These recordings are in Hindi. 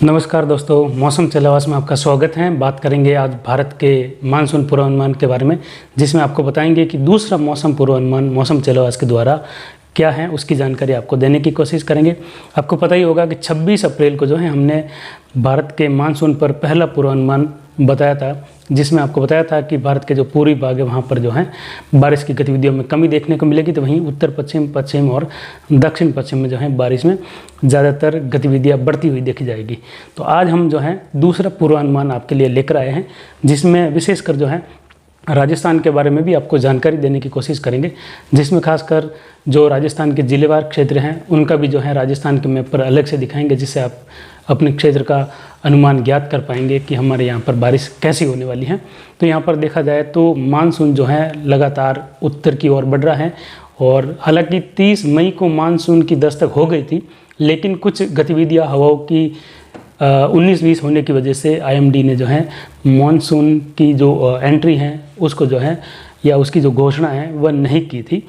नमस्कार दोस्तों, मौसम चलावास में आपका स्वागत है। बात करेंगे आज भारत के मानसून पूर्वानुमान के बारे में, जिसमें आपको बताएंगे कि दूसरा मौसम पूर्वानुमान मौसम चलावास के द्वारा क्या है, उसकी जानकारी आपको देने की कोशिश करेंगे। आपको पता ही होगा कि 26 अप्रैल को जो है हमने भारत के मानसून पर पहला पूर्वानुमान बताया था, जिसमें आपको बताया था कि भारत के जो पूर्वी भाग है वहाँ पर जो है बारिश की गतिविधियों में कमी देखने को मिलेगी, तो वहीं उत्तर पश्चिम, पश्चिम और दक्षिण पश्चिम में जो है बारिश में ज़्यादातर गतिविधियाँ बढ़ती हुई देखी जाएगी। तो आज हम जो है दूसरा पूर्वानुमान आपके लिए लेकर आए हैं, जिसमें विशेषकर जो है राजस्थान के बारे में भी आपको जानकारी देने की कोशिश करेंगे, जिसमें खासकर जो राजस्थान के जिलेवार क्षेत्र हैं उनका भी जो है राजस्थान के मैप पर अलग से दिखाएंगे, जिससे आप अपने क्षेत्र का अनुमान ज्ञात कर पाएंगे कि हमारे यहाँ पर बारिश कैसी होने वाली है। तो यहाँ पर देखा जाए तो मानसून जो है लगातार उत्तर की ओर बढ़ रहा है, और हालांकि 30 मई को मानसून की दस्तक हो गई थी, लेकिन कुछ गतिविधियाँ हवाओं की 19-20 होने की वजह से आईएमडी ने जो है मानसून की जो एंट्री है उसको जो है या उसकी जो घोषणा है वह नहीं की थी।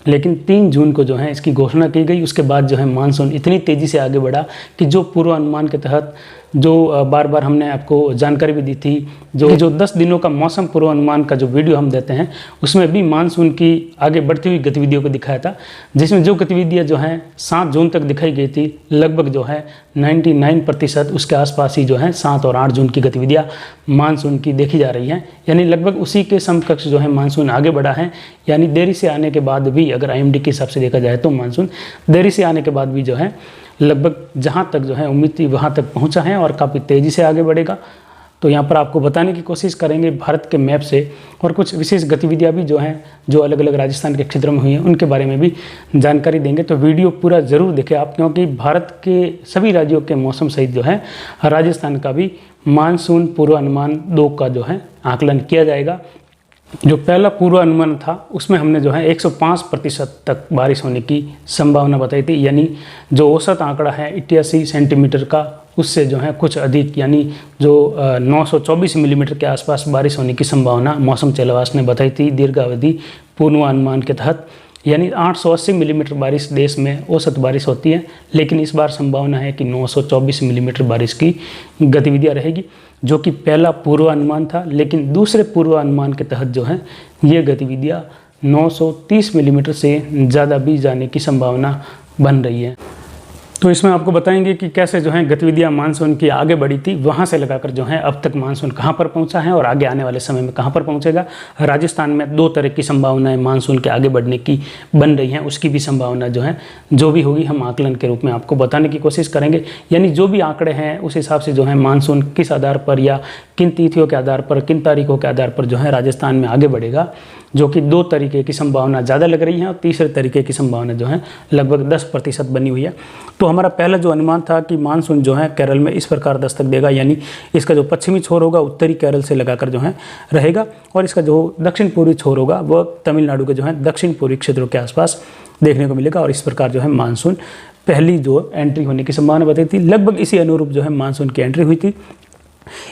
लेकिन 3 जून को जो है इसकी घोषणा की गई। उसके बाद जो है मानसून इतनी तेज़ी से आगे बढ़ा कि जो पूर्वानुमान के तहत जो बार बार हमने आपको जानकारी भी दी थी, जो 10 दिनों का मौसम पूर्वानुमान का जो वीडियो हम देते हैं उसमें भी मानसून की आगे बढ़ती हुई गतिविधियों को दिखाया था, जिसमें जो गतिविधियां जो हैं 7 जून तक दिखाई गई थी, लगभग जो है 99% उसके आसपास ही जो है 7 और 8 जून की गतिविधियाँ मानसून की देखी जा रही हैं। यानी लगभग उसी के समकक्ष जो है मानसून आगे बढ़ा है। यानी देरी से आने के बाद भी, अगर आईएमडी के हिसाब से देखा जाए तो मानसून देरी से आने के बाद भी जो है लगभग जहाँ तक जो है उम्मीद थी वहाँ तक पहुँचा है और काफ़ी तेज़ी से आगे बढ़ेगा। तो यहाँ पर आपको बताने की कोशिश करेंगे भारत के मैप से, और कुछ विशेष गतिविधियाँ भी जो हैं जो अलग अलग राजस्थान के क्षेत्रों में हुई हैं उनके बारे में भी जानकारी देंगे। तो वीडियो पूरा ज़रूर देखें आप, क्योंकि भारत के सभी राज्यों के मौसम सहित जो है राजस्थान का भी मानसून पूर्वानुमान 2 का जो है आकलन किया जाएगा। जो पहला पूर्वानुमान था उसमें हमने जो है 105% तक बारिश होने की संभावना बताई थी, यानी जो औसत आंकड़ा है 88 सेंटीमीटर का, उससे जो है कुछ अधिक, यानी जो 924 मिलीमीटर के आसपास बारिश होने की संभावना मौसम चलावास ने बताई थी दीर्घावधि पूर्वानुमान के तहत। यानी 880 मिलीमीटर बारिश देश में औसत बारिश होती है, लेकिन इस बार संभावना है कि 924 मिलीमीटर बारिश की गतिविधियाँ रहेगी, जो कि पहला पूर्वानुमान था। लेकिन दूसरे पूर्वानुमान के तहत जो है ये गतिविधियाँ 930 मिलीमीटर से ज़्यादा भी जाने की संभावना बन रही है। तो इसमें आपको बताएंगे कि कैसे जो है गतिविधियाँ मानसून की आगे बढ़ी थी, वहाँ से लगाकर जो है अब तक मानसून कहाँ पर पहुँचा है और आगे आने वाले समय में कहाँ पर पहुँचेगा। राजस्थान में 2 तरह की संभावनाएं मानसून के आगे बढ़ने की बन रही हैं, उसकी भी संभावना जो है जो भी होगी हम आकलन के रूप में आपको बताने की कोशिश करेंगे। यानी जो भी आंकड़े हैं उस हिसाब से जो है मानसून किस आधार पर या किन तिथियों के आधार पर, किन तारीखों के आधार पर जो है राजस्थान में आगे बढ़ेगा, जो कि 2 तरीके की संभावना ज़्यादा लग रही है और तीसरे तरीके की संभावना जो है लगभग 10% बनी हुई है। तो हमारा पहला जो अनुमान था कि मानसून जो है केरल में इस प्रकार दस्तक देगा, यानी इसका जो पश्चिमी छोर होगा उत्तरी केरल से लगाकर जो है रहेगा, और इसका जो दक्षिण पूर्वी छोर होगा वह तमिलनाडु के जो है दक्षिण पूर्वी क्षेत्रों के आसपास देखने को मिलेगा। और इस प्रकार जो है मानसून पहली जो एंट्री होने की संभावना बताई थी, लगभग इसी अनुरूप जो है मानसून की एंट्री हुई थी।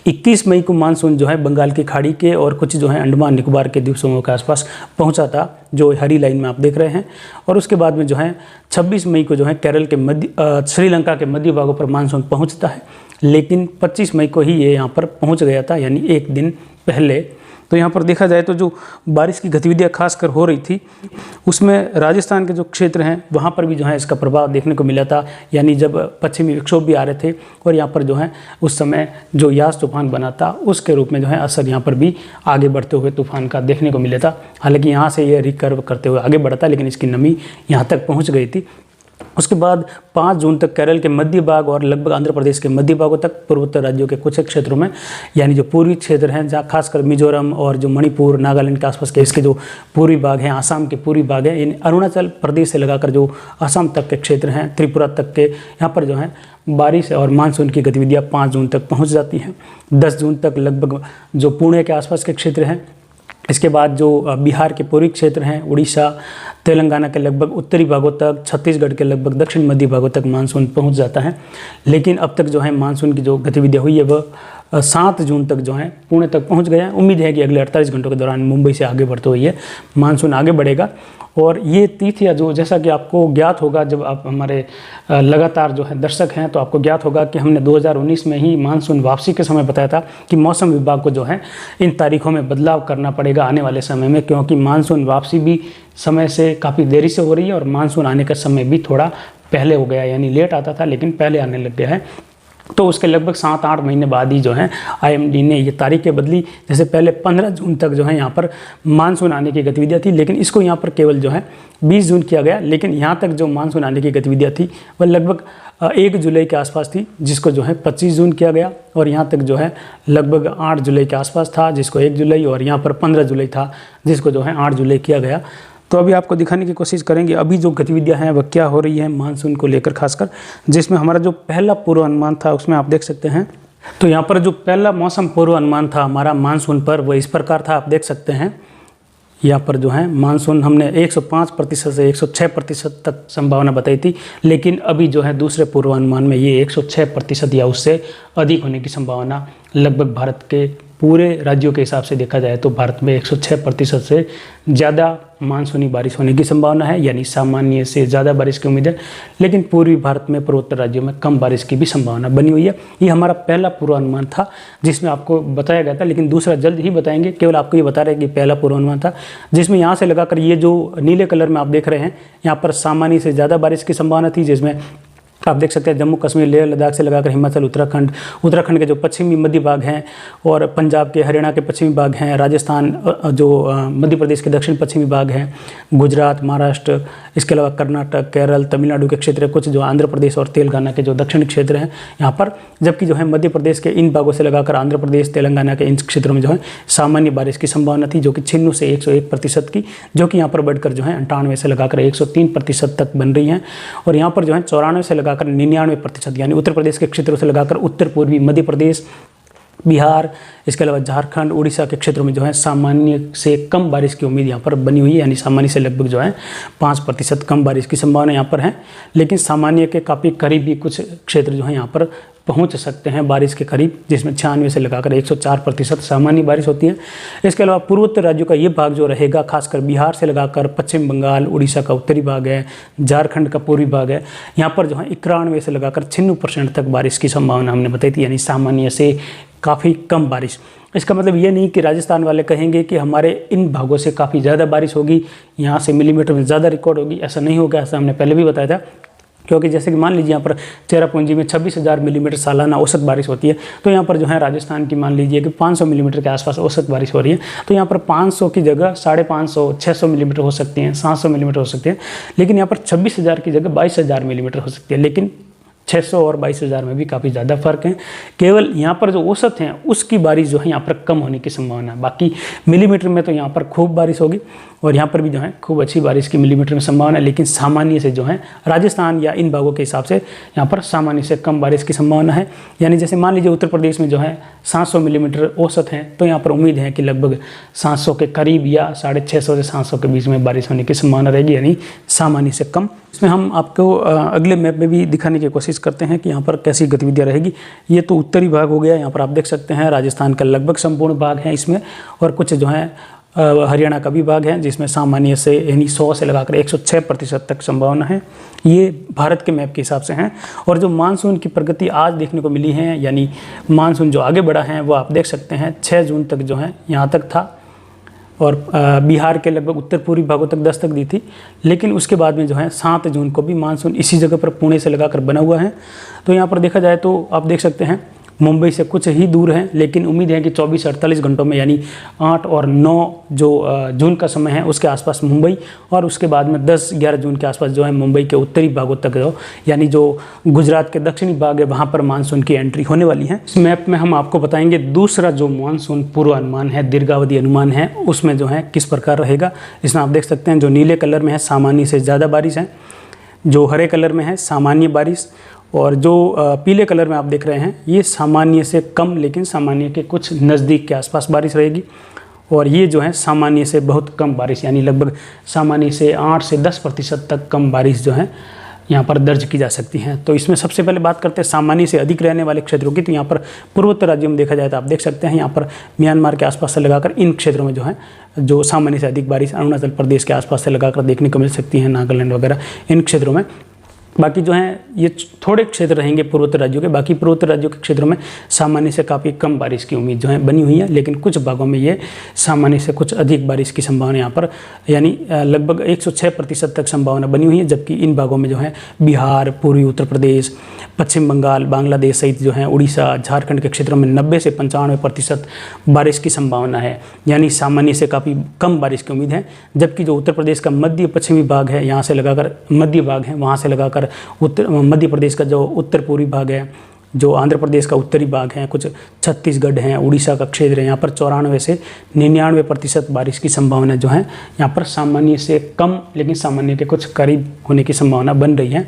21 मई को मानसून जो है बंगाल की खाड़ी के और कुछ जो है अंडमान निकोबार के द्वीप समूह के आसपास पहुंचा था, जो हरी लाइन में आप देख रहे हैं। और उसके बाद में जो है 26 मई को जो है केरल के श्रीलंका के मध्य भागों पर मानसून पहुंचता है, लेकिन 25 मई को ही ये यहाँ पर पहुंच गया था, यानी एक दिन पहले। तो यहाँ पर देखा जाए तो जो बारिश की गतिविधियाँ खासकर हो रही थी उसमें राजस्थान के जो क्षेत्र हैं वहाँ पर भी जो है इसका प्रभाव देखने को मिला था। यानी जब पश्चिमी विक्षोभ भी आ रहे थे और यहाँ पर जो है उस समय जो यास तूफान बना था उसके रूप में जो है असर यहाँ पर भी आगे बढ़ते हुए तूफान का देखने को मिला था। हालांकि यहाँ से ये रिकर्व करते हुए आगे बढ़ा था, लेकिन इसकी नमी यहाँ तक पहुँच गई थी। उसके बाद 5 जून तक केरल के मध्य भाग और लगभग आंध्र प्रदेश के मध्य भागों तक, पूर्वोत्तर राज्यों के कुछ क्षेत्रों में, यानी जो पूर्वी क्षेत्र हैं जहाँ खासकर मिजोरम और जो मणिपुर, नागालैंड के आसपास के इसके जो पूर्वी भाग हैं, आसाम के पूर्वी भाग हैं, यानी अरुणाचल प्रदेश से लगाकर जो असम तक के क्षेत्र हैं, त्रिपुरा तक के, यहाँ पर जो है बारिश और मानसून की गतिविधियाँ 5 जून तक पहुँच जाती हैं। 10 जून तक लगभग जो पुणे के आसपास के क्षेत्र हैं, इसके बाद जो बिहार के पूर्वी क्षेत्र हैं, उड़ीसा, तेलंगाना के लगभग उत्तरी भागों तक, छत्तीसगढ़ के लगभग दक्षिण मध्य भागों तक मानसून पहुंच जाता है। लेकिन अब तक जो है मानसून की जो गतिविधियाँ हुई है वह 7 जून तक जो है पुणे तक पहुंच गया है। उम्मीद है कि अगले 48 घंटों के दौरान मुंबई से आगे बढ़ते हुए मानसून आगे बढ़ेगा। और ये तिथियाँ जो, जैसा कि आपको ज्ञात होगा, जब आप हमारे लगातार जो है दर्शक हैं तो आपको ज्ञात होगा कि हमने 2019 में ही मानसून वापसी के समय बताया था कि मौसम विभाग को जो है इन तारीखों में बदलाव करना पड़ेगा आने वाले समय में, क्योंकि मानसून वापसी भी समय से काफ़ी देरी से हो रही है और मानसून आने का समय भी थोड़ा पहले हो गया, यानी लेट आता था लेकिन पहले आने लग गया है। तो उसके लगभग 7-8 महीने बाद ही जो है IMD ने ये तारीखें बदली। जैसे पहले 15 जून तक जो है यहाँ पर मानसून आने की गतिविधियाँ थी, लेकिन इसको यहाँ पर केवल जो है 20 जून किया गया। लेकिन यहाँ तक जो मानसून आने की गतिविधियाँ थी वह लगभग 1 जुलाई के आसपास थी, जिसको जो है 25 जून किया गया। और यहाँ तक जो है लगभग 8 जुलाई के आसपास था, जिसको 1 जुलाई, और यहाँ पर 15 जुलाई था, जिसको जो है 8 जुलाई किया गया। तो अभी आपको दिखाने की कोशिश करेंगे अभी जो गतिविधियां हैं वह क्या हो रही है मानसून को लेकर, खासकर जिसमें हमारा जो पहला पूर्वानुमान था उसमें आप देख सकते हैं। तो यहाँ पर जो पहला मौसम पूर्वानुमान था हमारा मानसून पर, वह इस प्रकार था, आप देख सकते हैं। यहाँ पर जो है मानसून हमने 105% से 106% तक संभावना बताई थी, लेकिन अभी जो है दूसरे पूर्वानुमान में ये 106% या उससे अधिक होने की संभावना लगभग भारत के पूरे राज्यों के हिसाब से देखा जाए तो भारत में 106% से ज़्यादा मानसूनी बारिश होने की संभावना है, यानी सामान्य से ज़्यादा बारिश की उम्मीद है। लेकिन पूर्वी भारत में पूर्वोत्तर राज्यों में कम बारिश की भी संभावना बनी हुई है। ये हमारा पहला पूर्वानुमान था जिसमें आपको बताया गया था, लेकिन दूसरा जल्द ही बताएंगे। केवल आपको ये बता रहे हैं कि पहला पूर्वानुमान था जिसमें यहाँ से लगाकर ये जो नीले कलर में आप देख रहे हैं यहाँ पर सामान्य से ज़्यादा बारिश की संभावना थी, जिसमें आप देख सकते हैं जम्मू कश्मीर, लेह लद्दाख से लगाकर हिमाचल, उत्तराखंड के जो पश्चिमी मध्य भाग हैं, और पंजाब के, हरियाणा के पश्चिमी भाग हैं, राजस्थान, जो मध्य प्रदेश के दक्षिण पश्चिमी भाग हैं, गुजरात, महाराष्ट्र, इसके अलावा कर्नाटक, केरल, तमिलनाडु के क्षेत्र, कुछ जो आंध्र प्रदेश और तेलंगाना के जो दक्षिणी क्षेत्र हैं यहाँ पर, जबकि जो है मध्य प्रदेश के इन भागों से लगाकर आंध्र प्रदेश, तेलंगाना के इन क्षेत्रों में जो है सामान्य बारिश की संभावना थी, जो कि 96 से 101% की, जो कि यहाँ पर बढ़कर जो है 98 से लगाकर 103% तक बन रही हैं। और यहाँ पर जो है 94 से लगाकर 99%, यानी उत्तर प्रदेश के क्षेत्रों से लगाकर उत्तर पूर्वी मध्य प्रदेश, बिहार, इसके अलावा झारखंड, उड़ीसा के क्षेत्रों में जो है सामान्य से कम बारिश की उम्मीद यहाँ पर बनी हुई है, यानी सामान्य से लगभग जो है 5% कम बारिश की संभावना यहाँ पर है। लेकिन सामान्य के काफ़ी करीब भी कुछ क्षेत्र जो है यहाँ पर पहुँच सकते हैं बारिश के करीब, जिसमें 96 से लगाकर 104% सामान्य बारिश होती है। इसके अलावा पूर्वोत्तर राज्यों का ये भाग जो रहेगा, खासकर बिहार से लगाकर पश्चिम बंगाल, उड़ीसा का उत्तरी भाग है, झारखंड का पूर्वी भाग है, यहाँ पर जो है 91 से लगाकर 96% तक बारिश की संभावना हमने बताई थी, यानी सामान्य से काफ़ी कम बारिश। इसका मतलब ये नहीं कि राजस्थान वाले कहेंगे कि हमारे इन भागों से काफ़ी ज़्यादा बारिश होगी, यहाँ से मिलीमीटर में ज़्यादा रिकॉर्ड होगी, ऐसा नहीं होगा। ऐसा हमने पहले भी बताया था, क्योंकि जैसे कि मान लीजिए यहाँ पर चेरापूंजी में 26,000 मिलीमीटर सालाना औसत बारिश होती है, तो यहाँ पर जो है राजस्थान की मान लीजिए कि 500 मिलीमीटर के आसपास औसत बारिश हो रही है, तो यहाँ पर 500 की जगह 550, 600 मिलीमीटर हो सकती हैं, 700 मिलीमीटर हो सकती है। लेकिन यहाँ पर 26,000 की जगह 22,000 मिलीमीटर हो सकती है। लेकिन 600 और 22,000 में भी काफ़ी ज़्यादा फर्क है। केवल यहाँ पर जो औसत है उसकी बारिश जो है यहाँ पर कम होने की संभावना है, बाकी मिलीमीटर में तो यहाँ पर खूब बारिश होगी और यहाँ पर भी जो है खूब अच्छी बारिश की मिलीमीटर में संभावना है। लेकिन सामान्य से जो है राजस्थान या इन भागों के हिसाब से यहाँ पर सामान्य से कम बारिश की संभावना है। यानी जैसे मान लीजिए उत्तर प्रदेश में जो है 700 मिलीमीटर औसत है, तो यहाँ पर उम्मीद है कि लगभग 700 के करीब या 650 से 700 के बीच में बारिश होने की संभावना रहेगी, यानी सामान्य से कम। इसमें हम आपको अगले मैप में भी दिखाने की कोशिश करते हैं कि यहाँ पर कैसी गतिविधियाँ रहेगी। ये तो उत्तरी भाग हो गया, यहाँ पर आप देख सकते हैं राजस्थान का लगभग संपूर्ण भाग है इसमें, और कुछ जो है हरियाणा का भी भाग है जिसमें सामान्य से यानी 100 से लगाकर 106% तक संभावना है। ये भारत के मैप के हिसाब से हैं। और जो मानसून की प्रगति आज देखने को मिली है, यानी मानसून जो आगे बढ़ा है वो आप देख सकते हैं 6 जून तक जो है यहाँ तक था, और बिहार के लगभग उत्तर पूर्वी भागों तक दस्तक दी थी। लेकिन उसके बाद में जो है 7 जून को भी मानसून इसी जगह पर पुणे से लगाकर बना हुआ है। तो यहाँ पर देखा जाए तो आप देख सकते हैं मुंबई से कुछ ही दूर है, लेकिन उम्मीद है कि 24 से 48 घंटों में यानी 8 और 9 जो जून का समय है उसके आसपास मुंबई, और उसके बाद में 10-11 जून के आसपास जो है मुंबई के उत्तरी भागों तक जो यानी जो गुजरात के दक्षिणी भाग है वहाँ पर मानसून की एंट्री होने वाली है। इस मैप में हम आपको बताएंगे दूसरा जो मानसून पूर्वानुमान है, दीर्घावधि अनुमान है, उसमें जो है किस प्रकार रहेगा। इसमें आप देख सकते हैं जो नीले कलर में है सामान्य से ज़्यादा बारिश है, जो हरे कलर में है सामान्य बारिश, और जो पीले कलर में आप देख रहे हैं ये सामान्य से कम लेकिन सामान्य के कुछ नज़दीक के आसपास बारिश रहेगी। और ये जो है सामान्य से बहुत कम बारिश, यानी लगभग सामान्य से 8 से 10% तक कम बारिश जो है यहाँ पर दर्ज की जा सकती हैं। तो इसमें सबसे पहले बात करते हैं सामान्य से अधिक रहने वाले क्षेत्रों की। तो यहाँ पर पूर्वोत्तर राज्यों में देखा जाए तो आप देख सकते हैं यहाँ पर म्यांमार के आसपास से लगाकर इन क्षेत्रों में जो है जो सामान्य से अधिक बारिश अरुणाचल प्रदेश के आसपास से लगाकर देखने को मिल सकती है, नागालैंड वगैरह इन क्षेत्रों में। बाकी जो हैं ये थोड़े क्षेत्र रहेंगे पूर्वोत्तर राज्यों के, बाकी पूर्वोत्तर राज्यों के क्षेत्रों में सामान्य से काफ़ी कम बारिश की उम्मीद जो है बनी हुई है, लेकिन कुछ भागों में ये सामान्य से कुछ अधिक बारिश की संभावना यहाँ पर यानी लगभग 106% तक संभावना बनी हुई है। जबकि इन भागों में जो है बिहार, पूर्वी उत्तर प्रदेश, पश्चिम बंगाल, बांग्लादेश सहित जो है उड़ीसा, झारखंड के क्षेत्रों में 90 से 95% बारिश की संभावना है, यानी सामान्य से काफ़ी कम बारिश की उम्मीद है। जबकि जो उत्तर प्रदेश का मध्य पश्चिमी भाग है, यहाँ से लगाकर मध्य भाग है, वहाँ से लगाकर उत्तर मध्य प्रदेश का जो उत्तर पूर्वी भाग है, जो आंध्र प्रदेश का उत्तरी भाग है, कुछ छत्तीसगढ़ है, उड़ीसा का क्षेत्र है, यहाँ पर 94 से 99% बारिश की संभावना जो है यहाँ पर सामान्य से कम लेकिन सामान्य के कुछ करीब होने की संभावना बन रही है।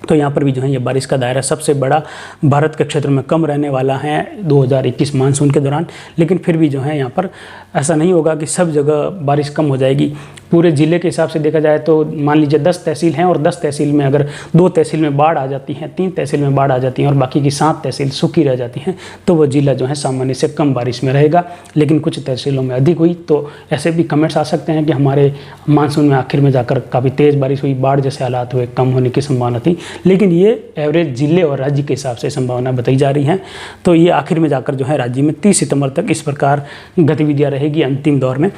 तो यहाँ पर भी जो है ये बारिश का दायरा सबसे बड़ा भारत के क्षेत्र में कम रहने वाला है 2021 मानसून के दौरान। लेकिन फिर भी जो है यहाँ पर ऐसा नहीं होगा कि सब जगह बारिश कम हो जाएगी। पूरे ज़िले के हिसाब से देखा जाए तो मान लीजिए 10 तहसील हैं और 10 तहसील में अगर 2 तहसील में बाढ़ आ जाती है, 3 तहसील में बाढ़ आ जाती है और बाकी की 7 तहसील सूखी रह जाती हैं, तो वो ज़िला जो है सामान्य से कम बारिश में रहेगा। लेकिन कुछ तहसीलों में अधिक हुई तो ऐसे भी कमेंट्स आ सकते हैं कि हमारे मानसून में आखिर में जाकर काफ़ी तेज़ बारिश हुई, बाढ़ जैसे हालात हुए, कम होने की संभावना थी। लेकिन ये एवरेज ज़िले और राज्य के हिसाब से संभावना बताई जा रही है। तो ये आखिर में जाकर जो है राज्य में 30 सितंबर तक इस प्रकार गतिविधियाँ रहेगी अंतिम दौर में।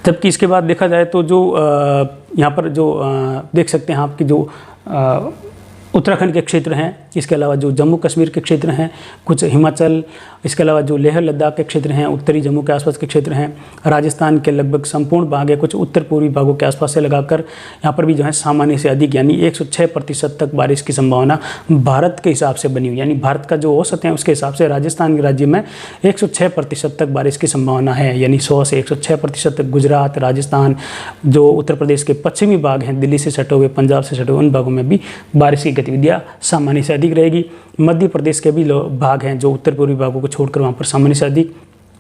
जबकि इसके बाद देखा जाए तो जो यहाँ पर जो देख सकते हैं आपकी जो उत्तराखंड के क्षेत्र हैं, इसके अलावा जो जम्मू कश्मीर के क्षेत्र हैं, कुछ हिमाचल, इसके अलावा जो लेह लद्दाख के क्षेत्र हैं, उत्तरी जम्मू के आसपास के क्षेत्र हैं, राजस्थान के लगभग संपूर्ण भाग है, कुछ उत्तर पूर्वी भागों के आसपास से लगाकर यहाँ पर भी जो है सामान्य से अधिक यानी 106% तक बारिश की संभावना भारत के हिसाब से बनी हुई, यानी भारत का जो औसत है उसके हिसाब से राजस्थान के राज्य में 106% तक बारिश की संभावना है, यानी 100 से 106% तक। गुजरात, राजस्थान, जो उत्तर प्रदेश के पश्चिमी भाग हैं, दिल्ली से सटे हुए, पंजाब से सटे हुए, उन भागों में भी बारिश की गतिविधियाँ सामान्य से अधिक रहेगी। मध्य प्रदेश के भी भाग हैं जो उत्तर पूर्वी भागों को छोड़कर वहाँ पर सामान्य से अधिक।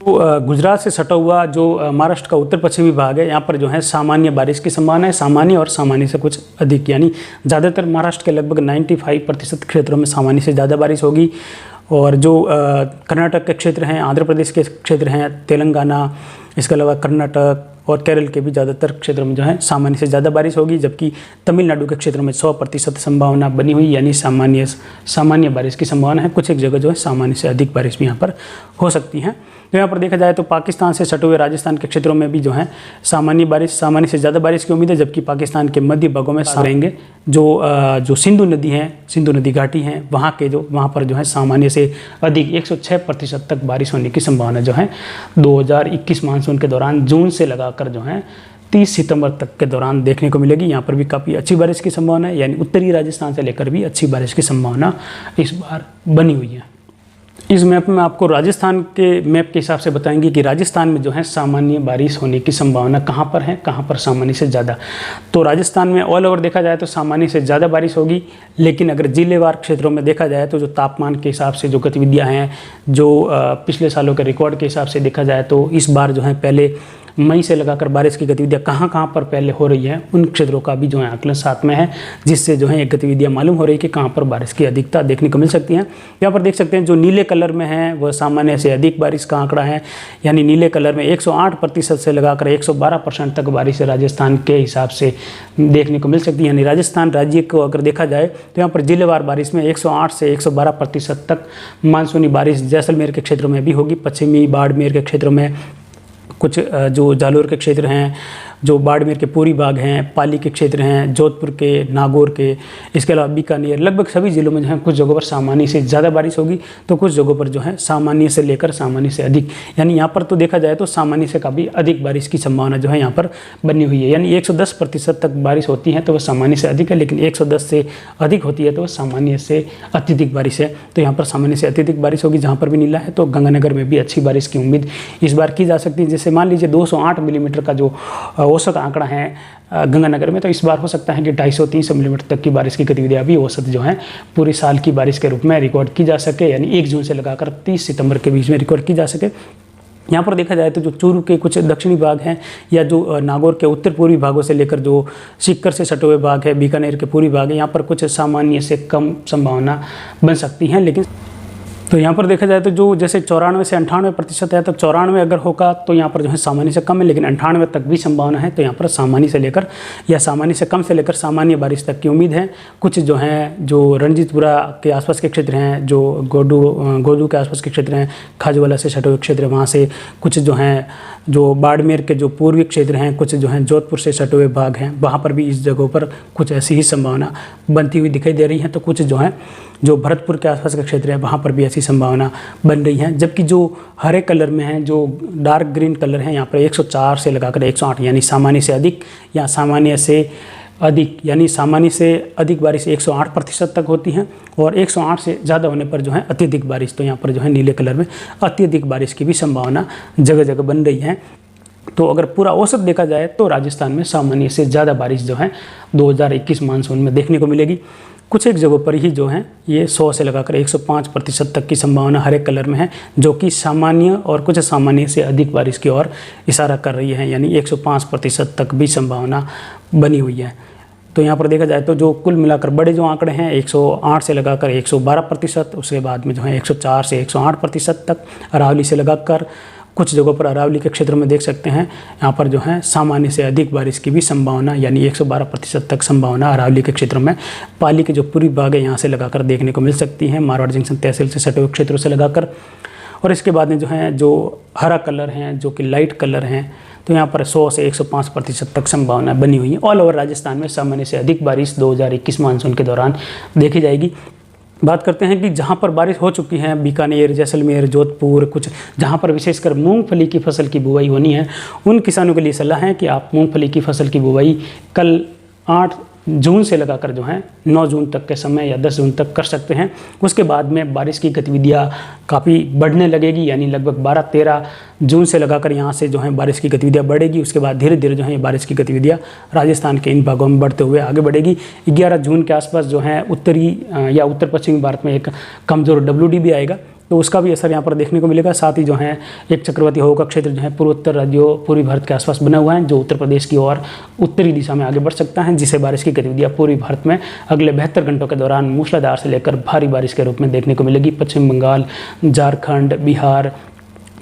तो गुजरात से सटा हुआ जो महाराष्ट्र का उत्तर पश्चिमी भाग है, यहाँ पर जो है सामान्य बारिश की संभावना है, सामान्य और सामान्य से कुछ अधिक, यानी ज़्यादातर महाराष्ट्र के लगभग 95% क्षेत्रों में सामान्य से ज़्यादा बारिश होगी। और जो कर्नाटक के क्षेत्र हैं, आंध्र प्रदेश के क्षेत्र हैं, तेलंगाना, इसके अलावा कर्नाटक और केरल के भी ज़्यादातर क्षेत्रों में जो है सामान्य से ज़्यादा बारिश होगी। जबकि तमिलनाडु के क्षेत्रों में 100% संभावना बनी हुई, यानी सामान्य बारिश की संभावना है। कुछ एक जगह जो है सामान्य से अधिक बारिश भी यहाँ पर हो सकती है। तो यहाँ पर देखा जाए तो पाकिस्तान से सटे हुए राजस्थान के क्षेत्रों में भी जो है सामान्य से ज़्यादा बारिश की उम्मीद है। जबकि पाकिस्तान के मध्य भागों में रहेंगे जो सिंधु नदी है, सिंधु नदी घाटी है, वहाँ पर जो है सामान्य से अधिक 106% तक बारिश होने की संभावना जो है 2021 मानसून के दौरान जून से लगाकर जो है 30 सितंबर तक के दौरान देखने को मिलेगी। यहाँ पर भी काफ़ी अच्छी बारिश की संभावना है, यानी उत्तरी राजस्थान से लेकर भी अच्छी बारिश की संभावना इस बार बनी हुई है। इस मैप में आपको राजस्थान के मैप के हिसाब से बताएंगे कि राजस्थान में जो है सामान्य बारिश होने की संभावना कहाँ पर है, कहाँ पर सामान्य से ज़्यादा। तो राजस्थान में ऑल ओवर देखा जाए तो सामान्य से ज़्यादा बारिश होगी। लेकिन अगर जिलेवार क्षेत्रों में देखा जाए तो जो तापमान के हिसाब से जो गतिविधियाँ हैं, जो पिछले सालों के रिकॉर्ड के हिसाब से देखा जाए तो इस बार जो है पहले मई से लगाकर बारिश की गतिविधियाँ कहाँ पर पहले हो रही है, उन क्षेत्रों का भी जो है आकलन साथ में है, जिससे जो है ये गतिविधियाँ मालूम हो रही है कि कहाँ पर बारिश की अधिकता देखने को मिल सकती हैं। यहाँ पर देख सकते हैं जो नीले कलर में है वह सामान्य से अधिक बारिश का आंकड़ा है, यानी नीले कलर में 108% से लगाकर 112% तक बारिश राजस्थान के हिसाब से देखने को मिल सकती है। यानी राजस्थान राज्य को अगर देखा जाए तो यहाँ पर जिलेवार बारिश में 108 से 112% तक मानसूनी बारिश जैसलमेर के क्षेत्रों में भी होगी, पश्चिमी बाड़मेर के क्षेत्रों में, कुछ जो जालोर के क्षेत्र हैं, जो बाड़मेर के पूर्वी भाग हैं, पाली के क्षेत्र हैं, जोधपुर के, नागौर के, इसके अलावा बीकानेर, लगभग सभी जिलों में जो है कुछ जगहों पर सामान्य से ज़्यादा बारिश होगी तो कुछ जगहों पर जो है सामान्य से लेकर सामान्य से अधिक, यानी यहाँ पर तो देखा जाए तो सामान्य से काफ़ी अधिक बारिश की संभावना जो है यहाँ पर बनी हुई है। यानी 110% तक बारिश होती है तो वह सामान्य से अधिक है, लेकिन 110 से अधिक होती है तो वह सामान्य से अत्यधिक बारिश है। तो यहाँ पर सामान्य से अत्यधिक बारिश होगी। जहाँ पर भी नीला है तो गंगानगर में भी अच्छी बारिश की उम्मीद इस बार की जा सकती है। जैसे मान लीजिए 208 मिलीमीटर का जो औसत आंकड़ा है गंगानगर में, तो इस बार हो सकता है कि 250-300 मिलीमीटर तक की बारिश की गतिविधियाँ भी औसत जो है पूरे साल की बारिश के रूप में रिकॉर्ड की जा सके, यानी 1 जून से लगाकर 30 सितंबर के बीच में रिकॉर्ड की जा सके। यहाँ पर देखा जाए तो जो चूरू के कुछ दक्षिणी भाग हैं या जो नागौर के उत्तर पूर्वी भागों से लेकर जो सीकर से सटे हुए भाग है, बीकानेर के पूर्वी भाग है, यहाँ पर कुछ सामान्य से कम संभावना बन सकती हैं। लेकिन तो यहाँ पर देखा जाए तो जो जैसे 94 से 98% है, तो 94 अगर होगा तो यहाँ पर जो है सामान्य से कम है, लेकिन 98 तक भी संभावना है। तो यहाँ पर सामान्य से लेकर या सामान्य से कम से लेकर सामान्य बारिश तक की उम्मीद है। कुछ जो हैं जो रणजीतपुरा के आसपास के क्षेत्र हैं, जो गोडू के आसपास के क्षेत्र हैं, खाजूवाला से सटे हुए क्षेत्र, वहाँ से कुछ जो हैं जो बाड़मेर के जो पूर्वी क्षेत्र हैं, कुछ जो हैं जोधपुर से सटे हुए भाग हैं, वहाँ पर भी इस जगहों पर कुछ ऐसी ही संभावना बनती हुई दिखाई दे रही है। तो कुछ जो हैं जो भरतपुर के आसपास का क्षेत्र है, वहाँ पर भी ऐसी संभावना बन रही है। जबकि जो हरे कलर में है, जो डार्क ग्रीन कलर है, यहाँ पर 104 से लगाकर 108 यानी सामान्य से अधिक या सामान्य से अधिक यानी सामान्य से अधिक बारिश 108% तक होती है, और 108 से ज़्यादा होने पर जो है अत्यधिक बारिश, तो यहाँ पर जो है नीले कलर में अत्यधिक बारिश की भी संभावना जगह जगह बन रही है। तो अगर पूरा औसत देखा जाए तो राजस्थान में सामान्य से ज़्यादा बारिश जो है 2021 मानसून में देखने को मिलेगी। कुछ एक जगहों पर ही जो है ये 100 से लगाकर 105% तक की संभावना हरे कलर में है, जो कि सामान्य और कुछ सामान्य से अधिक बारिश की ओर इशारा कर रही है, यानी 105% तक भी संभावना बनी हुई है। तो यहाँ पर देखा जाए तो जो कुल मिलाकर बड़े जो आंकड़े हैं 108 से लगाकर 112%, उसके बाद में जो है 104 से 108% तक, अरावली से लगाकर कुछ जगहों पर अरावली के क्षेत्र में देख सकते हैं यहाँ पर जो है सामान्य से अधिक बारिश की भी संभावना यानी 112% तक संभावना अरावली के क्षेत्र में। पाली के जो पूर्वी भाग है यहाँ से लगाकर देखने को मिल सकती है, मारवाड़ जंक्शन तहसील से सटे हुए क्षेत्रों से लगाकर। और इसके बाद में जो है जो हरा कलर हैं, जो कि लाइट कलर हैं, तो यहाँ पर 100 से 105% तक संभावना बनी हुई है। ऑल ओवर राजस्थान में सामान्य से अधिक बारिश 2021 मानसून के दौरान देखी जाएगी। बात करते हैं कि जहाँ पर बारिश हो चुकी है, बीकानेर, जैसलमेर, जोधपुर, कुछ जहाँ पर विशेषकर मूंगफली की फसल की बुवाई होनी है, उन किसानों के लिए सलाह है कि आप मूंगफली की फसल की बुवाई कल 8 जून से लगाकर जो है 9 जून तक के समय या 10 जून तक कर सकते हैं। उसके बाद में बारिश की गतिविधियाँ काफ़ी बढ़ने लगेगी, यानी लगभग 12-13 जून से लगाकर यहाँ से जो है बारिश की गतिविधियाँ बढ़ेगी। उसके बाद धीरे धीरे जो है बारिश की गतिविधियाँ राजस्थान के इन भागों में बढ़ते हुए आगे बढ़ेगी। 11 जून के आसपास जो है उत्तरी या उत्तर पश्चिमी भारत में एक कमज़ोर WD भी आएगा, तो उसका भी असर यहाँ पर देखने को मिलेगा। साथ ही जो है एक चक्रवाती हवा का क्षेत्र जो है पूर्वोत्तर राज्यों पूर्वी भारत के आसपास बना हुआ है, जो उत्तर प्रदेश की ओर उत्तरी दिशा में आगे बढ़ सकता है, जिससे बारिश की गतिविधियाँ पूर्वी भारत में अगले 72 घंटों के दौरान मूसलाधार से लेकर भारी बारिश के रूप में देखने को मिलेगी। पश्चिम बंगाल, झारखंड, बिहार,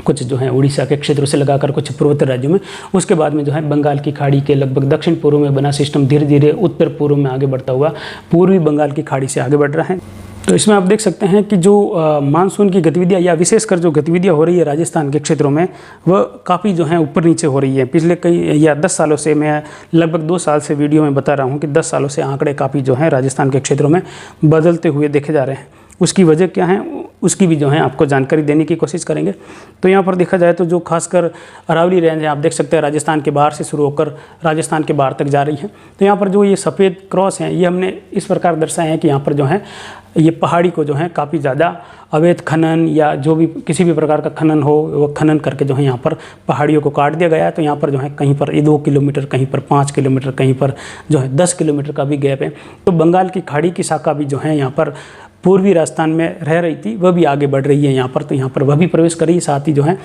कुछ जो है उड़ीसा के क्षेत्रों से लगाकर कुछ पूर्वोत्तर राज्यों में। उसके बाद में जो है बंगाल की खाड़ी के लगभग दक्षिण पूर्व में बना सिस्टम धीरे धीरे उत्तर पूर्व में आगे बढ़ता हुआ पूर्वी बंगाल की खाड़ी से आगे बढ़ रहा है। तो इसमें आप देख सकते हैं कि जो मानसून की गतिविधियाँ या विशेषकर जो गतिविधियाँ हो रही है राजस्थान के क्षेत्रों में, वह काफ़ी जो है ऊपर नीचे हो रही है। पिछले कई या 10 सालों से, मैं लगभग 2 साल से वीडियो में बता रहा हूँ कि 10 सालों से आंकड़े काफ़ी जो है राजस्थान के क्षेत्रों में बदलते हुए देखे जा रहे हैं। उसकी वजह क्या है, उसकी भी जो है आपको जानकारी देने की कोशिश करेंगे। तो यहाँ पर देखा जाए तो जो खासकर अरावली रेंज है, आप देख सकते हैं राजस्थान के बाहर से शुरू होकर राजस्थान के बाहर तक जा रही है। तो यहाँ पर जो ये सफ़ेद क्रॉस हैं, ये हमने इस प्रकार दर्शाए हैं कि यहाँ पर जो है ये पहाड़ी को जो है काफ़ी ज़्यादा अवैध खनन या जो भी किसी भी प्रकार का खनन हो, वो खनन करके जो है यहाँ पर पहाड़ियों को काट दिया गया है। तो यहाँ पर जो है कहीं पर 2 किलोमीटर, कहीं पर 5 किलोमीटर, कहीं पर जो है 10 किलोमीटर का भी गैप है। तो बंगाल की खाड़ी की शाखा भी जो है यहाँ पर पूर्वी राजस्थान में रह रही थी, वह भी आगे बढ़ रही है यहाँ पर। तो यहाँ पर वह भी प्रवेश कर रही है। साथ ही जो है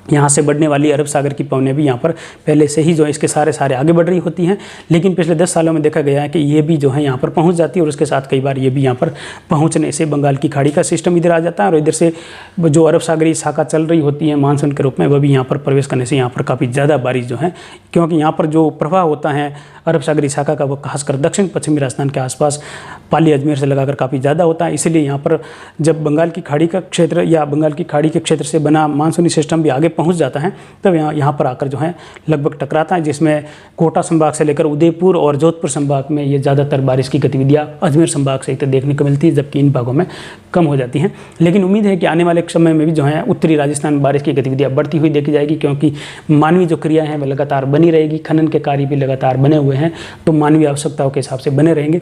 यहाँ से बढ़ने वाली अरब सागर की पवनें भी यहाँ पर पहले से ही जो है इसके सारे आगे बढ़ रही होती हैं। लेकिन पिछले 10 सालों में देखा गया है कि ये भी जो है यहाँ पर पहुँच जाती है, और उसके साथ कई बार ये भी यहाँ पर पहुँचने से बंगाल की खाड़ी का सिस्टम इधर आ जाता है, और इधर से जो अरब सागरी शाखा चल रही होती है मानसून के रूप में, वह भी यहाँ पर प्रवेश करने से यहाँ पर काफ़ी ज़्यादा बारिश जो है, क्योंकि यहाँ पर जो प्रवाह होता है अरब सागरी शाखा का, वो खासकर दक्षिण पश्चिमी राजस्थान के आसपास पाली अजमेर से लगाकर काफ़ी ज़्यादा होता है। इसीलिए यहाँ पर जब बंगाल की खाड़ी का क्षेत्र या बंगाल की खाड़ी के क्षेत्र से बना मानसूनी सिस्टम भी आगे पहुँच जाता है, तब यहाँ पर आकर जो है लगभग टकराता है, जिसमें कोटा संभाग से लेकर उदयपुर और जोधपुर संभाग में ये ज़्यादातर बारिश की गतिविधियाँ अजमेर संभाग से तो देखने को मिलती है, जबकि इन भागों में कम हो जाती हैं। लेकिन उम्मीद है कि आने वाले समय में भी जो है उत्तरी राजस्थान में बारिश की गतिविधियाँ बढ़ती हुई देखी जाएगी, क्योंकि मानवीय जो क्रिया है वह लगातार बनी रहेगी, खनन के कार्य भी लगातार बने हुए हैं, तो मानवीय आवश्यकताओं के हिसाब से बने रहेंगे।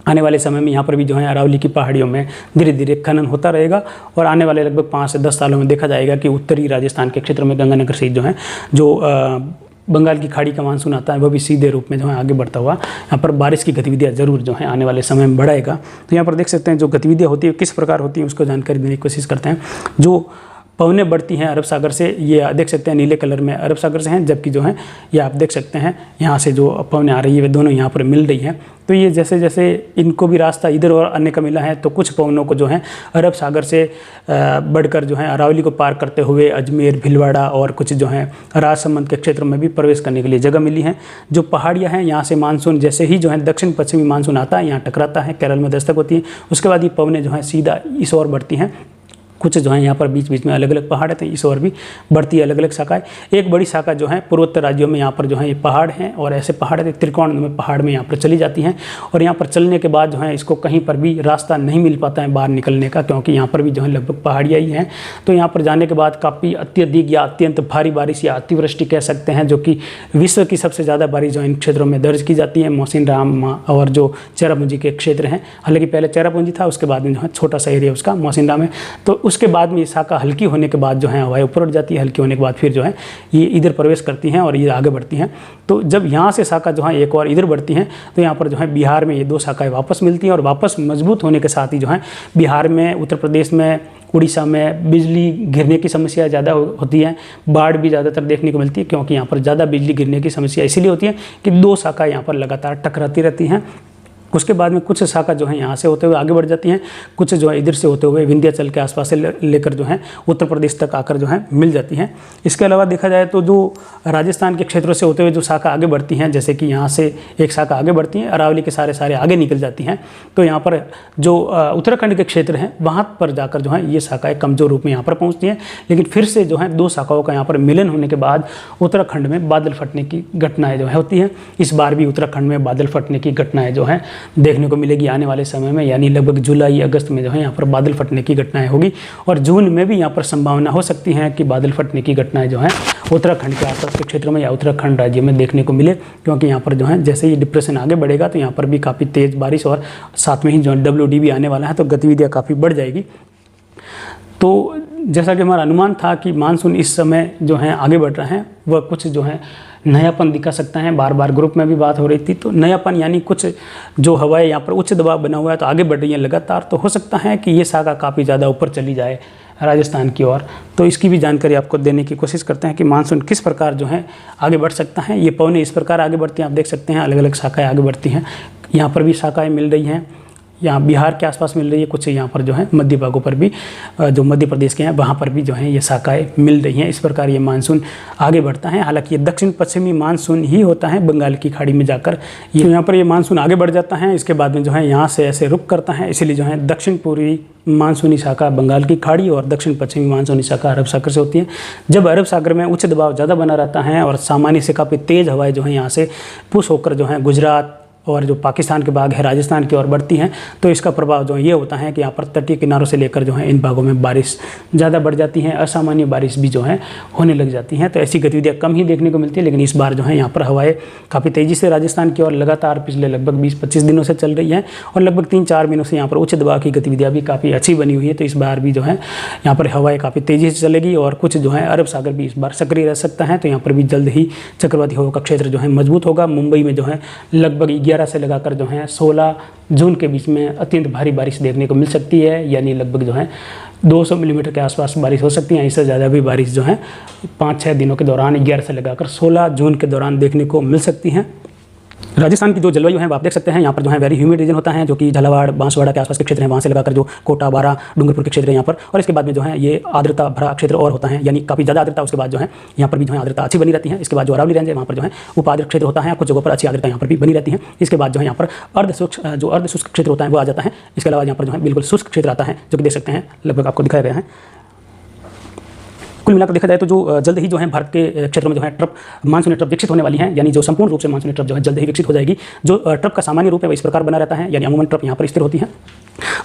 आने वाले समय में यहाँ पर भी जो है अरावली की पहाड़ियों में धीरे धीरे खनन होता रहेगा, और आने वाले लगभग 5 से 10 सालों में देखा जाएगा कि उत्तरी राजस्थान के क्षेत्र में गंगानगर से जो है जो बंगाल की खाड़ी का मानसून आता है, वह भी सीधे रूप में जो है आगे बढ़ता हुआ यहाँ पर बारिश की गतिविधियाँ जरूर जो है आने वाले समय में बढ़ाएगा। तो यहाँ पर देख सकते हैं जो गतिविधियाँ होती है किस प्रकार होती है, उसको जानकारी देने की कोशिश करते हैं। जो पवनें बढ़ती हैं अरब सागर से, ये देख सकते हैं नीले कलर में अरब सागर से हैं, जबकि जो है ये आप देख सकते हैं यहाँ से जो पवनें आ रही है वे दोनों यहाँ पर मिल रही हैं। तो ये जैसे जैसे इनको भी रास्ता इधर और आने का मिला है, तो कुछ पवनों को जो है अरब सागर से बढ़कर जो है अरावली को पार करते हुए अजमेर, भीलवाड़ा और कुछ जो है राजसमंद के क्षेत्र में भी प्रवेश करने के लिए जगह मिली है। जो पहाड़ियाँ हैं यहाँ से मानसून जैसे ही जो है दक्षिण पश्चिमी मानसून आता है, यहाँ टकराता है, केरल में दस्तक होती है, उसके बाद ये पवनें जो है सीधा इस ओर बढ़ती हैं। कुछ जो है यहाँ पर बीच बीच में अलग अलग पहाड़ है, तो इस ओर भी बढ़ती है अलग अलग शाखाएं। एक बड़ी शाखा जो है पूर्वोत्तर राज्यों में यहाँ पर जो है ये पहाड़ हैं, और ऐसे पहाड़ है त्रिकोण में पहाड़ में यहाँ पर चली जाती हैं, और यहाँ पर चलने के बाद जो है इसको कहीं पर भी रास्ता नहीं मिल पाता है बाहर निकलने का, क्योंकि यहाँ पर भी जो है लगभग पहाड़ियाँ ही हैं। तो यहाँ पर जाने के बाद काफ़ी अत्यधिक या अत्यंत भारी बारिश या अतिवृष्टि कह सकते हैं, जो कि विश्व की सबसे ज़्यादा बारिश जो इन क्षेत्रों में दर्ज की जाती है, मौसिनराम और जो चेरापूंजी के क्षेत्र हैं। हालांकि पहले चेरापूंजी था, उसके बाद में जो है छोटा सा एरिया उसका मौसिनराम है। तो उसके बाद में ये शाखा हल्की होने के बाद जो है हवाएं ऊपर उठ जाती है, हल्की होने के बाद फिर जो है ये इधर प्रवेश करती हैं और ये आगे बढ़ती हैं। तो जब यहाँ से शाखा जो है एक और इधर बढ़ती हैं, तो यहाँ पर जो है बिहार में ये दो शाखाएं वापस मिलती हैं, और वापस मजबूत होने के साथ ही जो है बिहार में, उत्तर प्रदेश में, उड़ीसा में बिजली गिरने की समस्या ज़्यादा होती है, बाढ़ भी ज़्यादातर देखने को मिलती है, क्योंकि यहाँ पर ज़्यादा बिजली गिरने की समस्या इसीलिए होती है कि दो शाखा यहाँ पर लगातार टकराती रहती हैं। उसके बाद में कुछ शाखा जो है यहाँ से होते हुए आगे बढ़ जाती हैं, कुछ जो है इधर से होते हुए विंध्याचल के आसपास से लेकर जो है उत्तर प्रदेश तक आकर जो है मिल जाती हैं। इसके अलावा देखा जाए तो जो राजस्थान के क्षेत्रों से होते हुए जो शाखा आगे बढ़ती हैं, जैसे कि यहाँ से एक शाखा आगे बढ़ती हैं, अरावली के सारे आगे निकल जाती हैं, तो यहाँ पर जो उत्तराखंड के क्षेत्र हैं वहाँ पर जाकर जो है ये शाखाएँ कमजोर रूप में यहाँ पर पहुँचती हैं। लेकिन फिर से जो है दो शाखाओं का यहाँ पर मिलन होने के बाद उत्तराखंड में बादल फटने की घटनाएँ जो है होती हैं। इस बार भी उत्तराखंड में बादल फटने की घटनाएँ जो हैं देखने को मिलेगी आने वाले समय में, यानी लगभग जुलाई अगस्त में जो है यहाँ पर बादल फटने की घटनाएं होगी, और जून में भी यहाँ पर संभावना हो सकती है कि बादल फटने की घटनाएं जो हैं उत्तराखंड के आसपास के क्षेत्रों में या उत्तराखंड राज्य में देखने को मिले, क्योंकि यहाँ पर जो है जैसे ही डिप्रेशन आगे बढ़ेगा तो यहाँ पर भी काफ़ी तेज़ बारिश और साथ में ही जो WD भी आने वाला है, तो गतिविधियाँ काफ़ी बढ़ जाएगी। तो जैसा कि हमारा अनुमान था कि मानसून इस समय जो है आगे बढ़ रहे हैं, वह कुछ जो है नयापन दिखा सकता है। बार बार ग्रुप में भी बात हो रही थी, तो नयापन यानी कुछ जो हवाएं यहाँ पर उच्च दबाव बना हुआ है तो आगे बढ़ रही है लगातार, तो हो सकता है कि ये शाखा काफ़ी ज़्यादा ऊपर चली जाए राजस्थान की ओर। तो इसकी भी जानकारी आपको देने की कोशिश करते हैं कि मानसून किस प्रकार जो है आगे बढ़ सकता है। ये पवनें इस प्रकार आगे बढ़ती हैं, आप देख सकते हैं अलग अलग शाखाएँ आगे बढ़ती हैं। यहाँ पर भी शाखाएँ मिल रही हैं, यहाँ बिहार के आसपास मिल रही है, कुछ यहाँ पर जो है मध्य भागों पर भी, जो मध्य प्रदेश के हैं वहाँ पर भी जो है ये शाखाएँ मिल रही हैं। इस प्रकार ये मानसून आगे बढ़ता है। हालांकि ये दक्षिण पश्चिमी मानसून ही होता है बंगाल की खाड़ी में जाकर, ये यहाँ पर ये मानसून आगे बढ़ जाता है। इसके बाद में जो है यहाँ से ऐसे रुक करता है, इसीलिए जो है दक्षिण पूर्वी मानसूनी शाखा बंगाल की खाड़ी और दक्षिण पश्चिमी मानसूनी शाखा अरब सागर से होती है। जब अरब सागर में उच्च दबाव ज़्यादा बना रहता है और सामान्य से काफ़ी तेज़ हवाएँ जो है यहाँ से पुश होकर जो है गुजरात और जो पाकिस्तान के भाग है राजस्थान की ओर बढ़ती हैं, तो इसका प्रभाव जो ये होता है कि यहाँ पर तटीय किनारों से लेकर जो है इन भागों में बारिश ज़्यादा बढ़ जाती है, असामान्य बारिश भी जो है होने लग जाती हैं। तो ऐसी गतिविधियाँ कम ही देखने को मिलती है, लेकिन इस बार जो है यहाँ पर हवाएं काफ़ी तेज़ी से राजस्थान की ओर लगातार पिछले लगभग 20-25 दिनों से चल रही हैं, और लगभग 3-4 महीनों से यहाँ पर उच्च दबाव की गतिविधियाँ भी काफ़ी अच्छी बनी हुई है। तो इस बार भी जो है यहाँ पर हवाएँ काफ़ी तेज़ी से चलेगी, और कुछ जो है अरब सागर भी इस बार सक्रिय रह सकता है। तो यहाँ पर भी जल्द ही चक्रवाती हवा का क्षेत्र जो है मजबूत होगा। मुंबई में जो है लगभग 11 से लगाकर जो है 16 जून के बीच में अत्यंत भारी बारिश देखने को मिल सकती है, यानी लगभग जो है 200 मिलीमीटर के आसपास बारिश हो सकती है। इससे ज़्यादा भी बारिश जो है 5-6 दिनों के दौरान 11 से लगाकर 16 जून के दौरान देखने को मिल सकती है। राजस्थान की जो जलवायु है वो आप देख सकते हैं, यहाँ पर जो है वेरी ह्यूमिड रीजन होता है, जो कि झालावाड़ बांसवाड़ा के आसपास के क्षेत्र हैं, वहाँ से लगाकर जो कोटा, बारा, डूंगरपुर के क्षेत्र हैं यहाँ पर, और इसके बाद में जो है ये आर्द्रता भरा क्षेत्र और होता है, यानी काफ़ी ज़्यादा आर्द्रता। उसके बाद जो है यहाँ पर भी जो है आर्द्रता अच्छी बनी रहती है। इसके बाद जो अरावली रेंज है वहाँ पर जो है उपाद्र क्षेत्र होता है, कुछ जगहों पर अच्छी आर्द्रता यहाँ पर भी बनी रहती है। इसके बाद जो है यहाँ पर अर्धशुष्क क्षेत्र होता है वो आ जाता है। इसके अलावा यहाँ पर जो है बिल्कुल शुष्क क्षेत्र आता है, जो कि देख सकते हैं लगभग आपको दिखाया गया है। कुल मिलाकर देखा जाए तो जो जल्द ही जो है भारत के क्षेत्रों में जो है ट्रफ मानसूनी ट्रफ विकसित होने वाली है, यानी जो संपूर्ण रूप से मानसूनी ट्रफ जो है जल्द ही विकसित हो जाएगी। जो ट्रफ का सामान्य रूप है वो इस प्रकार बना रहता है, यानी अमूमन ट्रफ यहाँ पर स्थिर होती है,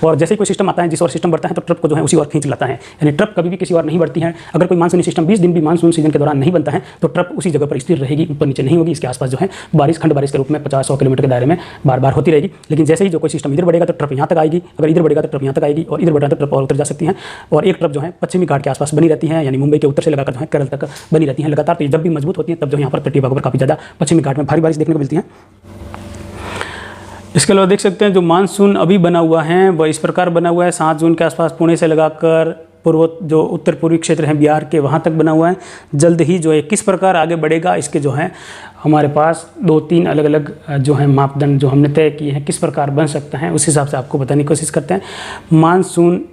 और जैसे ही कोई सिस्टम आता है जिस और सिस्टम बढ़ता है तो ट्रफ को जो है उसी ओर खींच लाता है, यानी ट्रफ कभी भी किसी और नहीं बढ़ती है। अगर कोई मानसूनी सिस्टम 20 दिन भी मानसून सीजन के दौरान नहीं बनता है तो ट्रफ उसी जगह पर स्थिर रहेगी, ऊपर नीचे नहीं होगी। इसके आसपास जो है बारिश खंड बारिश के रूप में 50-100 किलोमीटर के दायरे में बार बार होती रहेगी। लेकिन जैसे ही जो कोई सिस्टम इधर बढ़ेगा तो ट्रफ यहाँ तक आएगी, अगर इधर बढ़ेगा तो ट्रफ यहाँ तक आएगी, और इधर बढ़ा तो ट्रफ और उतर जा सकती है। और एक ट्रफ जो है पश्चिमी घाट के आसपास बनी रहती है, यानी मुंबई के उत्तर से लगाकर जो है केरल तक बनी रहती है लगातार। तो जब भी मजबूत होती है तब जो यहाँ पर तटीय भागों पर काफ़ी ज़्यादा पश्चिमी घाट में भारी बारिश देखने को मिलती है। इसके अलावा देख सकते हैं जो मानसून अभी बना हुआ है वह इस प्रकार बना हुआ है। 7 जून के आसपास पुणे से लगाकर जो उत्तर पूर्वी क्षेत्र हैं बिहार के, वहाँ तक बना हुआ है। जल्द ही जो है किस प्रकार आगे बढ़ेगा, इसके जो है हमारे पास 2-3 अलग अलग जो है मापदंड जो हमने तय किए हैं, किस प्रकार बन सकता है, उस हिसाब से आपको बताने की कोशिश करते हैं। मानसून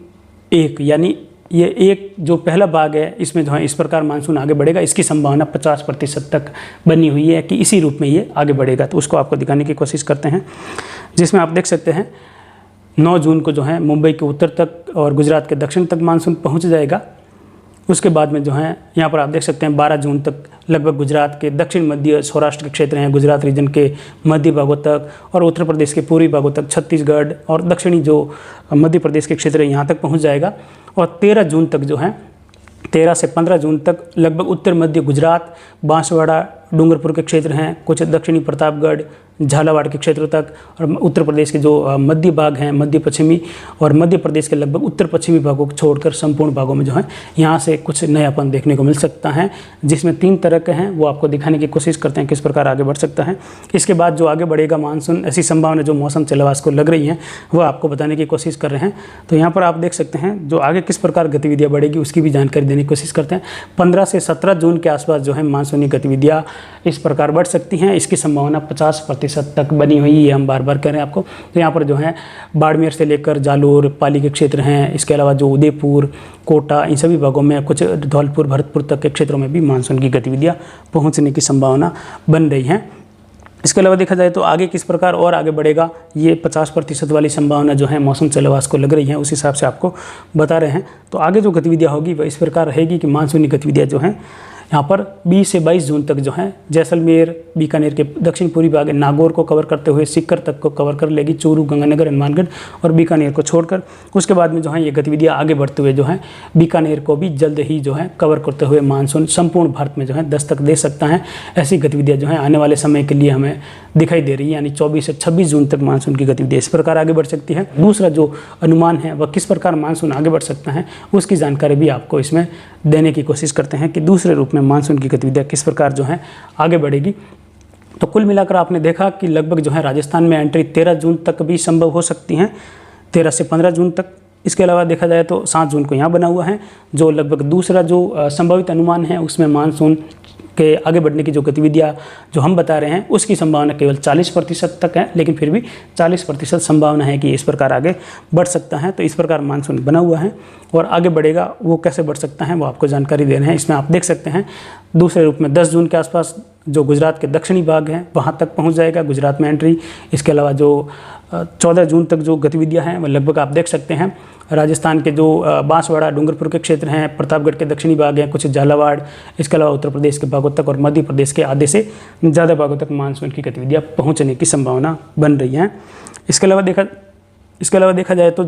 1 यानी ये एक जो पहला भाग है, इसमें जो है इस प्रकार मानसून आगे बढ़ेगा, इसकी संभावना 50% तक बनी हुई है कि इसी रूप में ये आगे बढ़ेगा। तो उसको आपको दिखाने की कोशिश करते हैं, जिसमें आप देख सकते हैं 9 जून को जो है मुंबई के उत्तर तक और गुजरात के दक्षिण तक मानसून पहुंच जाएगा। उसके बाद में जो है यहाँ पर आप देख सकते हैं 12 जून तक लगभग गुजरात के दक्षिण मध्य सौराष्ट्र के क्षेत्र हैं, गुजरात रीजन के मध्य भागों तक और उत्तर प्रदेश के पूर्वी भागों तक, छत्तीसगढ़ और दक्षिणी जो मध्य प्रदेश के क्षेत्र है यहाँ तक पहुँच जाएगा। और 13 जून तक जो है 13 से 15 जून तक लगभग उत्तर मध्य गुजरात, बांसवाड़ा, डूंगरपुर के क्षेत्र हैं, कुछ दक्षिणी प्रतापगढ़, झालावाड़ के क्षेत्रों तक और उत्तर प्रदेश के जो मध्य भाग हैं, मध्य पश्चिमी और मध्य प्रदेश के लगभग उत्तर पश्चिमी भागों को छोड़कर संपूर्ण भागों में जो है यहाँ से कुछ नयापन देखने को मिल सकता है, जिसमें 3 तरह के हैं, वो आपको दिखाने की कोशिश करते हैं किस प्रकार आगे बढ़ सकता है। इसके बाद जो आगे बढ़ेगा मानसून, ऐसी संभावना जो मौसम चलवास को लग रही है वो आपको बताने की कोशिश कर रहे हैं। तो यहाँ पर आप देख सकते हैं जो आगे किस प्रकार गतिविधियाँ बढ़ेगी उसकी भी जानकारी देने की कोशिश करते हैं। 15 से 17 जून के आसपास जो है मानसूनी गतिविधियाँ इस प्रकार बढ़ सकती हैं, इसकी संभावना 50% तक बनी हुई है, हम बार बार कह रहे हैं आपको। तो यहाँ पर जो है बाड़मेर से लेकर जालोर, पाली के क्षेत्र हैं, इसके अलावा जो उदयपुर, कोटा, इन सभी भागों में, कुछ धौलपुर, भरतपुर तक के क्षेत्रों में भी मानसून की गतिविधियाँ पहुँचने की संभावना बन रही हैं। इसके अलावा देखा जाए तो आगे किस प्रकार और आगे बढ़ेगा, ये 50% वाली संभावना जो है मौसम चलवास को लग रही है, उस हिसाब से आपको बता रहे हैं। तो आगे जो गतिविधियाँ होगी वह इस प्रकार रहेगी कि मानसूनी गतिविधियाँ जो हैं यहाँ पर 20 से 22 जून तक जो है जैसलमेर, बीकानेर के दक्षिण पूर्वी भाग, नागौर को कवर करते हुए सीकर तक को कवर कर लेगी, चूरू, गंगानगर, हनुमानगढ़ और बीकानेर को छोड़कर। उसके बाद में जो है ये गतिविधियाँ आगे बढ़ते हुए जो है बीकानेर को भी जल्द ही जो है कवर करते हुए मानसून संपूर्ण भारत में जो है दस्तक दे सकता है। ऐसी गतिविधियाँ जो है आने वाले समय के लिए हमें दिखाई दे रही है, यानी 24 से 26 जून तक मानसून की गतिविधियाँ इस प्रकार आगे बढ़ सकती है। दूसरा जो अनुमान है वह किस प्रकार मानसून आगे बढ़ सकता है उसकी जानकारी भी आपको इसमें देने की कोशिश करते हैं कि दूसरे रूप में मानसून की गतिविधियाँ किस प्रकार जो है आगे बढ़ेगी। तो कुल मिलाकर आपने देखा कि लगभग जो है राजस्थान में एंट्री 13 जून तक भी संभव हो सकती हैं, 13 से 15 जून तक। इसके अलावा देखा जाए तो 7 जून को यहाँ बना हुआ है, जो लगभग दूसरा जो संभावित अनुमान है उसमें मानसून के आगे बढ़ने की जो गतिविधियाँ जो हम बता रहे हैं उसकी संभावना केवल 40% तक है, लेकिन फिर भी 40% संभावना है कि इस प्रकार आगे बढ़ सकता है। तो इस प्रकार मानसून बना हुआ है और आगे बढ़ेगा, वो कैसे बढ़ सकता है वो आपको जानकारी दे रहे हैं। इसमें आप देख सकते हैं दूसरे रूप में 10 जून के आसपास जो गुजरात के दक्षिणी भाग हैं वहाँ तक पहुँच जाएगा, गुजरात में एंट्री। इसके अलावा जो 14 जून तक जो गतिविधियाँ हैं वो लगभग आप देख सकते हैं राजस्थान के जो बांसवाड़ा, डूंगरपुर के क्षेत्र हैं, प्रतापगढ़ के दक्षिणी भाग हैं, कुछ झालावाड़, इसके अलावा उत्तर प्रदेश के भागों तक और मध्य प्रदेश के आधे से ज़्यादा भागों तक मानसून की गतिविधियाँ पहुँचने की संभावना बन रही हैं। इसके अलावा देखा जाए तो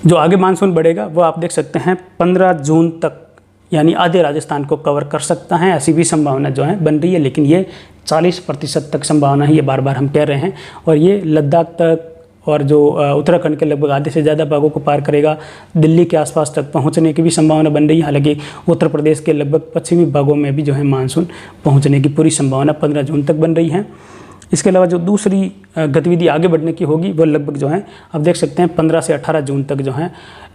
जो आगे मानसून बढ़ेगा वो आप देख सकते हैं 15 जून तक, यानी आधे राजस्थान को कवर कर सकता है, ऐसी भी संभावना जो है बन रही है। लेकिन ये 40% तक संभावना है, ये बार बार हम कह रहे हैं। और ये लद्दाख तक और जो उत्तराखंड के लगभग आधे से ज़्यादा भागों को पार करेगा, दिल्ली के आसपास तक पहुंचने की भी संभावना बन रही है। हालांकि उत्तर प्रदेश के लगभग पश्चिमी भागों में भी जो है मानसून पहुंचने की पूरी संभावना 15 जून तक बन रही है। इसके अलावा जो दूसरी गतिविधि आगे बढ़ने की होगी वो लगभग जो है आप देख सकते हैं 15 से 18 जून तक जो है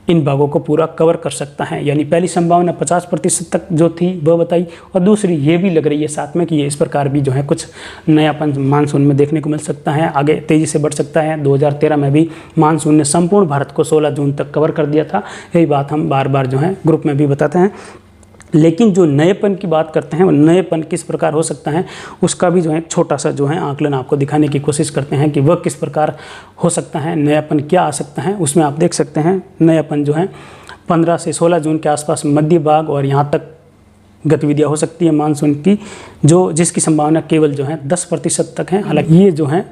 इन भागों को पूरा कवर कर सकता है। यानी पहली संभावना 50% तक जो थी वह बताई, और दूसरी ये भी लग रही है साथ में कि ये इस प्रकार भी जो है कुछ नयापन मानसून में देखने को मिल सकता है, आगे तेज़ी से बढ़ सकता है। 2013 में भी मानसून ने संपूर्ण भारत को 16 जून तक कवर कर दिया था, यही बात हम बार बार जो है ग्रुप में भी बताते हैं। लेकिन जो नएपन की बात करते हैं वो नएपन किस प्रकार हो सकता है उसका भी जो है छोटा सा जो है आकलन आपको दिखाने की कोशिश करते हैं कि वह किस प्रकार हो सकता है, नयापन क्या आ सकता है। उसमें आप देख सकते हैं नयापन जो है 15 से 16 जून के आसपास मध्य भाग और यहाँ तक गतिविधियाँ हो सकती है मानसून की, जिसकी संभावना केवल जो है 10% तक है। हालांकि ये जो है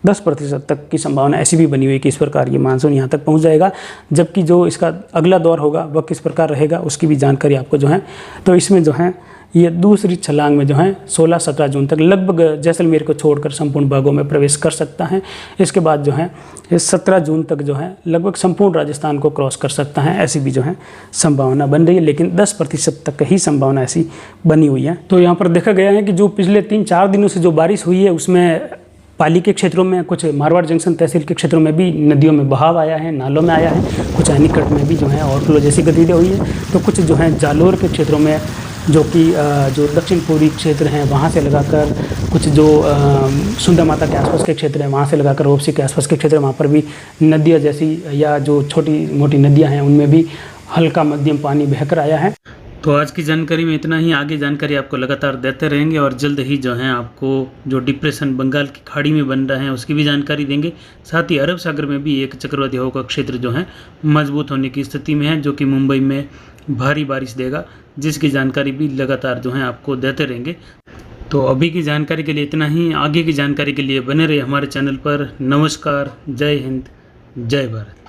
10% तक की संभावना ऐसी भी बनी हुई कि इस प्रकार ये मानसून यहाँ तक पहुँच जाएगा, जबकि जो इसका अगला दौर होगा वह किस प्रकार रहेगा उसकी भी जानकारी आपको जो है। तो इसमें जो है ये दूसरी छलांग में जो है 16-17 जून तक लगभग जैसलमेर को छोड़कर संपूर्ण भागों में प्रवेश कर सकता है। इसके बाद जो है 17 जून तक जो है लगभग संपूर्ण राजस्थान को क्रॉस कर सकता है, ऐसी भी जो है संभावना बन रही है। लेकिन 10% तक ही संभावना ऐसी बनी हुई है। तो यहाँ पर देखा गया है कि जो पिछले 3-4 दिनों से जो बारिश हुई है उसमें पाली के क्षेत्रों में, कुछ मारवाड़ जंक्शन तहसील के क्षेत्रों में भी नदियों में बहाव आया है, नालों में आया है, कुछ एनीकट में भी जो है ओवरफ्लो जैसी गतिविधि हुई है। तो कुछ जो है जालोर के क्षेत्रों में, जो कि जो दक्षिण पूर्वी क्षेत्र हैं वहाँ से लगाकर, कुछ जो सुंदर माता के आसपास के क्षेत्र हैं वहाँ से लगाकर ओपसी के आसपास के क्षेत्र हैं, वहाँ पर भी नदियाँ जैसी या जो छोटी मोटी नदियाँ हैं उनमें भी हल्का मध्यम पानी बहकर आया है। तो आज की जानकारी में इतना ही। आगे जानकारी आपको लगातार देते रहेंगे और जल्द ही जो है आपको जो डिप्रेशन बंगाल की खाड़ी में बन रहा है उसकी भी जानकारी देंगे। साथ ही अरब सागर में भी एक चक्रवाती हवा का क्षेत्र जो है मजबूत होने की स्थिति में है, जो कि मुंबई में भारी बारिश देगा, जिसकी जानकारी भी लगातार जो है आपको देते रहेंगे। तो अभी की जानकारी के लिए इतना ही। आगे की जानकारी के लिए बने रहिए हमारे चैनल पर। नमस्कार, जय हिंद, जय भारत।